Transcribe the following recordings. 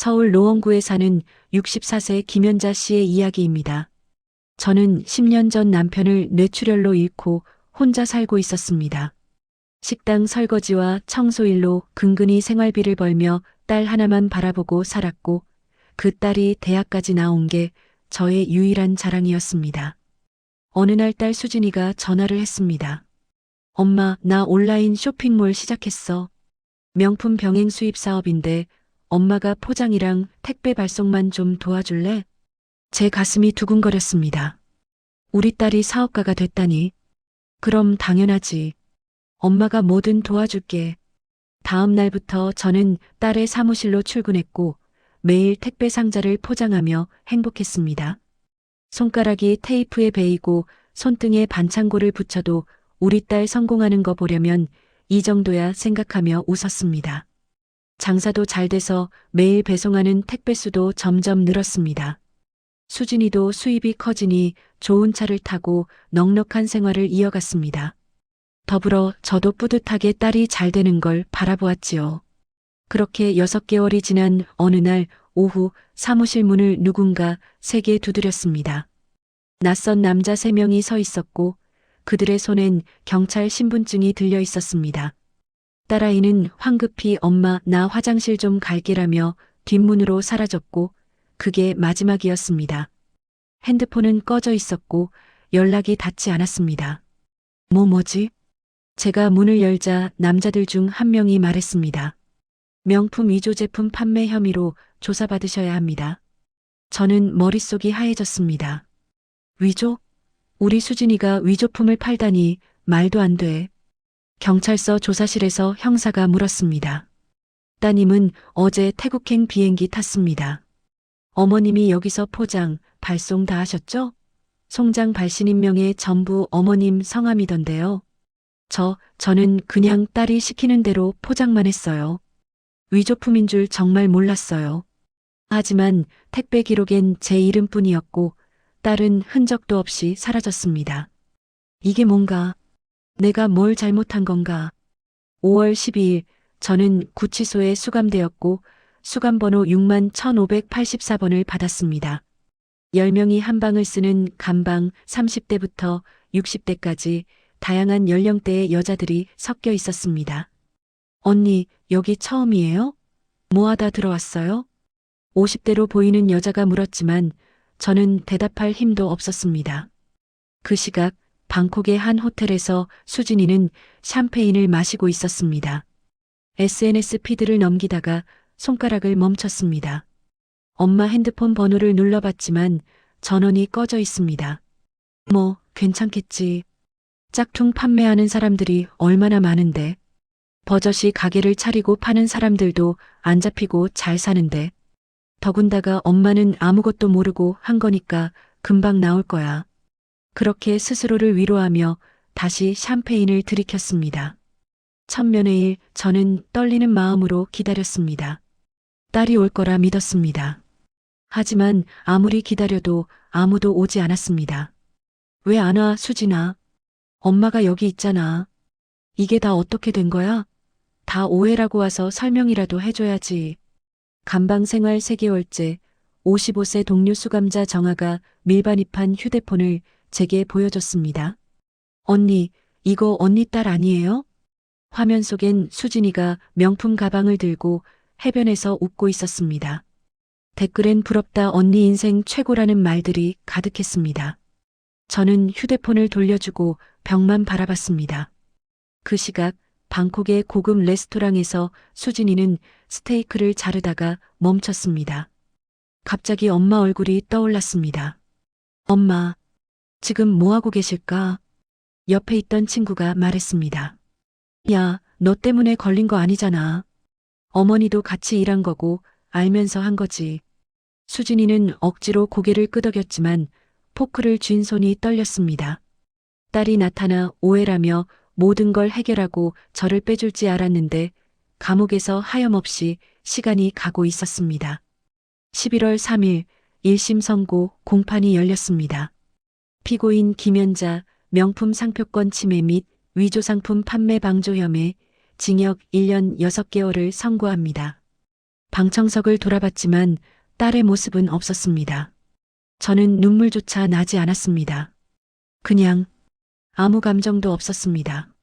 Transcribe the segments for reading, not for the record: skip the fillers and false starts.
서울 노원구에 사는 64세 김연자 씨의 이야기입니다. 저는 10년 전 남편을 뇌출혈로 잃고 혼자 살고 있었습니다. 식당 설거지와 청소일로 근근히 생활비를 벌며 딸 하나만 바라보고 살았고 그 딸이 대학까지 나온 게 저의 유일한 자랑이었습니다. 어느 날 딸 수진이가 전화를 했습니다. 엄마, 나 온라인 쇼핑몰 시작했어. 명품 병행 수입 사업인데 엄마가 포장이랑 택배 발송만 좀 도와줄래? 제 가슴이 두근거렸습니다. 우리 딸이 사업가가 됐다니. 그럼 당연하지. 엄마가 뭐든 도와줄게. 다음 날부터 저는 딸의 사무실로 출근했고 매일 택배 상자를 포장하며 행복했습니다. 손가락이 테이프에 베이고 손등에 반창고를 붙여도 우리 딸 성공하는 거 보려면 이 정도야 생각하며 웃었습니다. 장사도 잘 돼서 매일 배송하는 택배 수도 점점 늘었습니다. 수진이도 수입이 커지니 좋은 차를 타고 넉넉한 생활을 이어갔습니다. 더불어 저도 뿌듯하게 딸이 잘 되는 걸 바라보았지요. 그렇게 6개월이 지난 어느 날 오후 사무실 문을 누군가 세게 두드렸습니다. 낯선 남자 3명이 서 있었고 그들의 손엔 경찰 신분증이 들려 있었습니다. 딸아이는 황급히 엄마 나 화장실 좀 갈게라며 뒷문으로 사라졌고 그게 마지막이었습니다. 핸드폰은 꺼져 있었고 연락이 닿지 않았습니다. 뭐지? 제가 문을 열자 남자들 중 한 명이 말했습니다. 명품 위조 제품 판매 혐의로 조사받으셔야 합니다. 저는 머릿속이 하얘졌습니다. 위조? 우리 수진이가 위조품을 팔다니 말도 안 돼. 경찰서 조사실에서 형사가 물었습니다. 따님은 어제 태국행 비행기 탔습니다. 어머님이 여기서 포장, 발송 다 하셨죠? 송장 발신인명에 전부 어머님 성함이던데요. 저는 그냥 딸이 시키는 대로 포장만 했어요. 위조품인 줄 정말 몰랐어요. 하지만 택배 기록엔 제 이름뿐이었고 딸은 흔적도 없이 사라졌습니다. 이게 뭔가? 내가 뭘 잘못한 건가? 5월 12일 저는 구치소에 수감되었고 수감번호 61,584번을 받았습니다. 10명이 한 방을 쓰는 감방 30대부터 60대까지 다양한 연령대의 여자들이 섞여 있었습니다. 언니, 여기 처음이에요? 뭐 하다 들어왔어요? 50대로 보이는 여자가 물었지만 저는 대답할 힘도 없었습니다. 그 시각 방콕의 한 호텔에서 수진이는 샴페인을 마시고 있었습니다. SNS 피드를 넘기다가 손가락을 멈췄습니다. 엄마 핸드폰 번호를 눌러봤지만 전원이 꺼져 있습니다. 뭐, 괜찮겠지. 짝퉁 판매하는 사람들이 얼마나 많은데. 버젓이 가게를 차리고 파는 사람들도 안 잡히고 잘 사는데. 더군다나 엄마는 아무것도 모르고 한 거니까 금방 나올 거야. 그렇게 스스로를 위로하며 다시 샴페인을 들이켰습니다. 천면회일 저는 떨리는 마음으로 기다렸습니다. 딸이 올 거라 믿었습니다. 하지만 아무리 기다려도 아무도 오지 않았습니다. 왜 안 와, 수진아? 엄마가 여기 있잖아. 이게 다 어떻게 된 거야? 다 오해라고 와서 설명이라도 해줘야지. 감방 생활 3개월째 55세 동료 수감자 정아가 밀반입한 휴대폰을 제게 보여줬습니다. 언니, 이거 언니 딸 아니에요? 화면 속엔 수진이가 명품 가방을 들고 해변에서 웃고 있었습니다. 댓글엔 부럽다 언니 인생 최고라는 말들이 가득했습니다. 저는 휴대폰을 돌려주고 벽만 바라봤습니다. 그 시각 방콕의 고급 레스토랑에서 수진이는 스테이크를 자르다가 멈췄습니다. 갑자기 엄마 얼굴이 떠올랐습니다. 엄마, 지금 뭐하고 계실까? 옆에 있던 친구가 말했습니다. 야, 너 때문에 걸린 거 아니잖아. 어머니도 같이 일한 거고 알면서 한 거지. 수진이는 억지로 고개를 끄덕였지만 포크를 쥔 손이 떨렸습니다. 딸이 나타나 오해라며 모든 걸 해결하고 저를 빼줄지 알았는데 감옥에서 하염없이 시간이 가고 있었습니다. 11월 3일 1심 선고 공판이 열렸습니다. 피고인 김연자 명품 상표권 침해 및 위조 상품 판매 방조 혐의 징역 1년 6개월을 선고합니다. 방청석을 돌아봤지만 딸의 모습은 없었습니다. 저는 눈물조차 나지 않았습니다. 그냥 아무 감정도 없었습니다.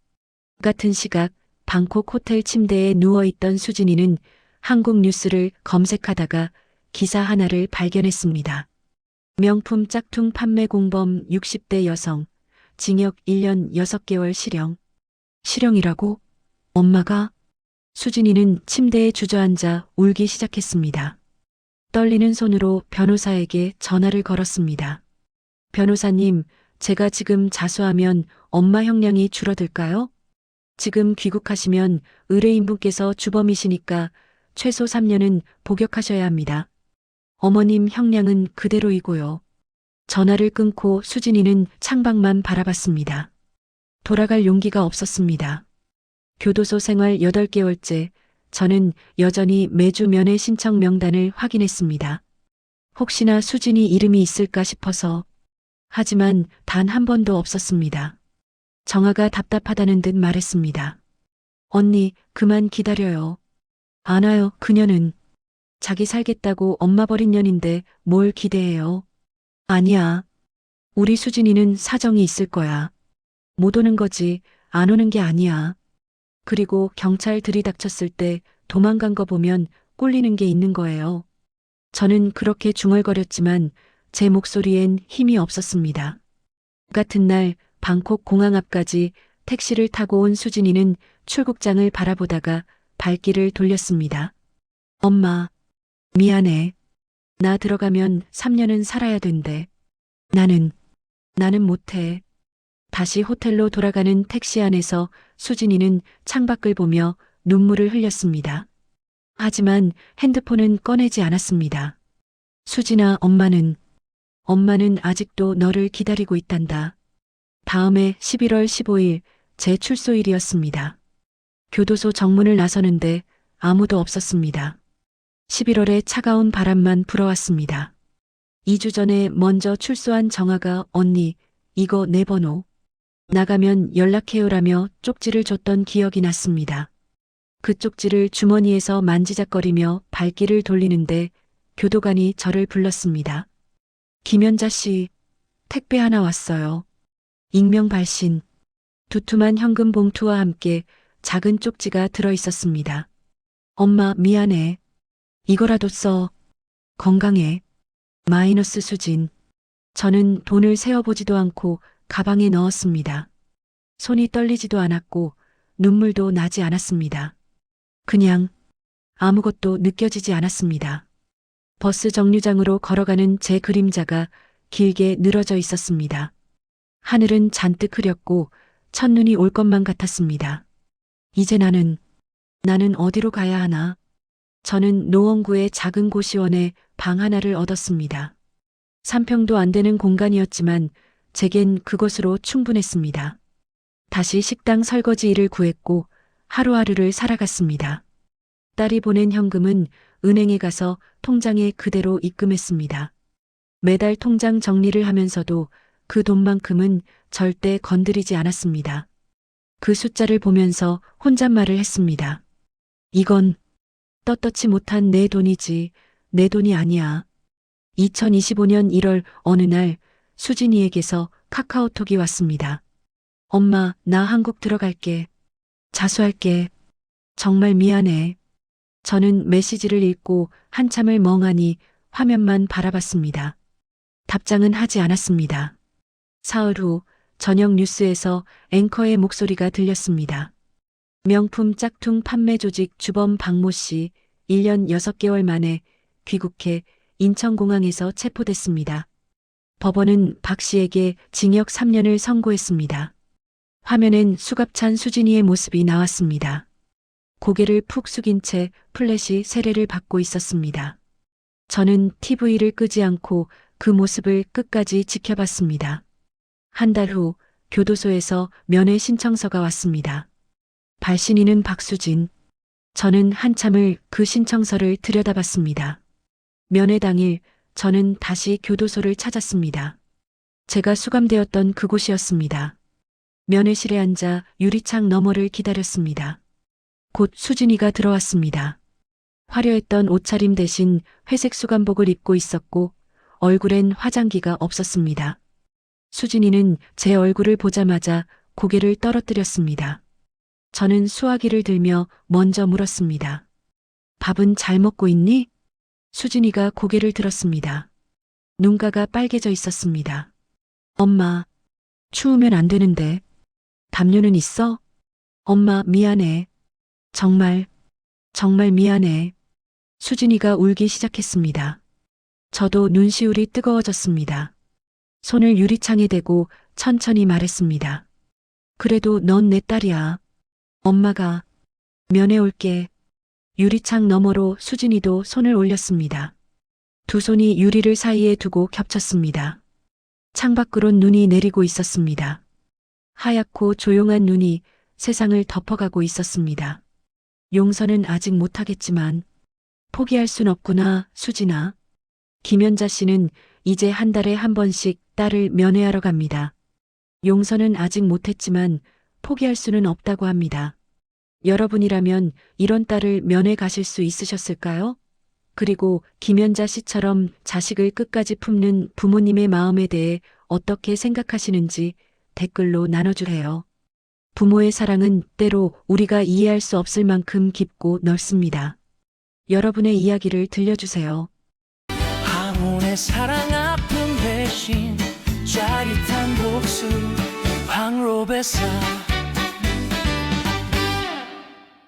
같은 시각 방콕 호텔 침대에 누워있던 수진이는 한국 뉴스를 검색하다가 기사 하나를 발견했습니다. 명품 짝퉁 판매 공범 60대 여성, 징역 1년 6개월 실형. 실형이라고? 엄마가? 수진이는 침대에 주저앉아 울기 시작했습니다. 떨리는 손으로 변호사에게 전화를 걸었습니다. 변호사님, 제가 지금 자수하면 엄마 형량이 줄어들까요? 지금 귀국하시면 의뢰인분께서 주범이시니까 최소 3년은 복역하셔야 합니다. 어머님 형량은 그대로이고요. 전화를 끊고 수진이는 창밖만 바라봤습니다. 돌아갈 용기가 없었습니다. 교도소 생활 8개월째, 저는 여전히 매주 면회 신청 명단을 확인했습니다. 혹시나 수진이 이름이 있을까 싶어서. 하지만 단 한 번도 없었습니다. 정아가 답답하다는 듯 말했습니다. 언니, 그만 기다려요. 안 와요, 그녀는. 자기 살겠다고 엄마 버린 년인데 뭘 기대해요. 아니야. 우리 수진이는 사정이 있을 거야. 못 오는 거지, 안 오는 게 아니야. 그리고 경찰 들이닥쳤을 때 도망간 거 보면 꼴리는 게 있는 거예요. 저는 그렇게 중얼거렸지만 제 목소리엔 힘이 없었습니다. 같은 날 방콕 공항 앞까지 택시를 타고 온 수진이는 출국장을 바라보다가 발길을 돌렸습니다. 엄마, 미안해. 나 들어가면 3년은 살아야 된대. 나는 못해. 다시 호텔로 돌아가는 택시 안에서 수진이는 창밖을 보며 눈물을 흘렸습니다. 하지만 핸드폰은 꺼내지 않았습니다. 수진아, 엄마는 아직도 너를 기다리고 있단다. 다음해 11월 15일 제 출소일이었습니다. 교도소 정문을 나서는데 아무도 없었습니다. 11월에 차가운 바람만 불어왔습니다. 2주 전에 먼저 출소한 정아가 언니, 이거 내 번호. 나가면 연락해요라며 쪽지를 줬던 기억이 났습니다. 그 쪽지를 주머니에서 만지작거리며 발길을 돌리는데 교도관이 저를 불렀습니다. 김연자 씨, 택배 하나 왔어요. 익명 발신. 두툼한 현금 봉투와 함께 작은 쪽지가 들어 있었습니다. 엄마, 미안해. 이거라도 써. 건강해. 마이너스 수진. 저는 돈을 세어보지도 않고 가방에 넣었습니다. 손이 떨리지도 않았고 눈물도 나지 않았습니다. 그냥 아무것도 느껴지지 않았습니다. 버스 정류장으로 걸어가는 제 그림자가 길게 늘어져 있었습니다. 하늘은 잔뜩 흐렸고 첫눈이 올 것만 같았습니다. 이제 나는 어디로 가야 하나? 저는 노원구의 작은 고시원에 방 하나를 얻었습니다. 3평도 안 되는 공간이었지만 제겐 그것으로 충분했습니다. 다시 식당 설거지 일을 구했고 하루하루를 살아갔습니다. 딸이 보낸 현금은 은행에 가서 통장에 그대로 입금했습니다. 매달 통장 정리를 하면서도 그 돈만큼은 절대 건드리지 않았습니다. 그 숫자를 보면서 혼잣말을 했습니다. 이건 떳떳지 못한 내 돈이지, 내 돈이 아니야. 2025년 1월 어느 날 수진이에게서 카카오톡이 왔습니다. 엄마, 나 한국 들어갈게. 자수할게. 정말 미안해. 저는 메시지를 읽고 한참을 멍하니 화면만 바라봤습니다. 답장은 하지 않았습니다. 사흘 후 저녁 뉴스에서 앵커의 목소리가 들렸습니다. 명품 짝퉁 판매 조직 주범 박모 씨 1년 6개월 만에 귀국해 인천공항에서 체포됐습니다. 법원은 박 씨에게 징역 3년을 선고했습니다. 화면엔 수갑찬 수진이의 모습이 나왔습니다. 고개를 푹 숙인 채 플래시 세례를 받고 있었습니다. 저는 TV를 끄지 않고 그 모습을 끝까지 지켜봤습니다. 한 달 후 교도소에서 면회 신청서가 왔습니다. 발신인은 박수진. 저는 한참을 그 신청서를 들여다봤습니다. 면회 당일 저는 다시 교도소를 찾았습니다. 제가 수감되었던 그곳이었습니다. 면회실에 앉아 유리창 너머를 기다렸습니다. 곧 수진이가 들어왔습니다. 화려했던 옷차림 대신 회색 수감복을 입고 있었고 얼굴엔 화장기가 없었습니다. 수진이는 제 얼굴을 보자마자 고개를 떨어뜨렸습니다. 저는 수화기를 들며 먼저 물었습니다. 밥은 잘 먹고 있니? 수진이가 고개를 들었습니다. 눈가가 빨개져 있었습니다. 엄마, 추우면 안 되는데. 담요는 있어? 엄마, 미안해. 정말 미안해. 수진이가 울기 시작했습니다. 저도 눈시울이 뜨거워졌습니다. 손을 유리창에 대고 천천히 말했습니다. 그래도 넌 내 딸이야. 엄마가 면회 올게. 유리창 너머로 수진이도 손을 올렸습니다. 두 손이 유리를 사이에 두고 겹쳤습니다. 창밖으론 눈이 내리고 있었습니다. 하얗고 조용한 눈이 세상을 덮어가고 있었습니다. 용서는 아직 못하겠지만 포기할 순 없구나, 수진아. 김연자 씨는 이제 한 달에 한 번씩 딸을 면회하러 갑니다. 용서는 아직 못했지만 포기할 수는 없다고 합니다. 여러분이라면 이런 딸을 면회 가실 수 있으셨을까요? 그리고 김연자 씨처럼 자식을 끝까지 품는 부모님의 마음에 대해 어떻게 생각하시는지 댓글로 나눠주세요. 부모의 사랑은 때로 우리가 이해할 수 없을 만큼 깊고 넓습니다. 여러분의 이야기를 들려주세요. 황혼의 사랑 아픔 대신 짜릿한 복수 황로베사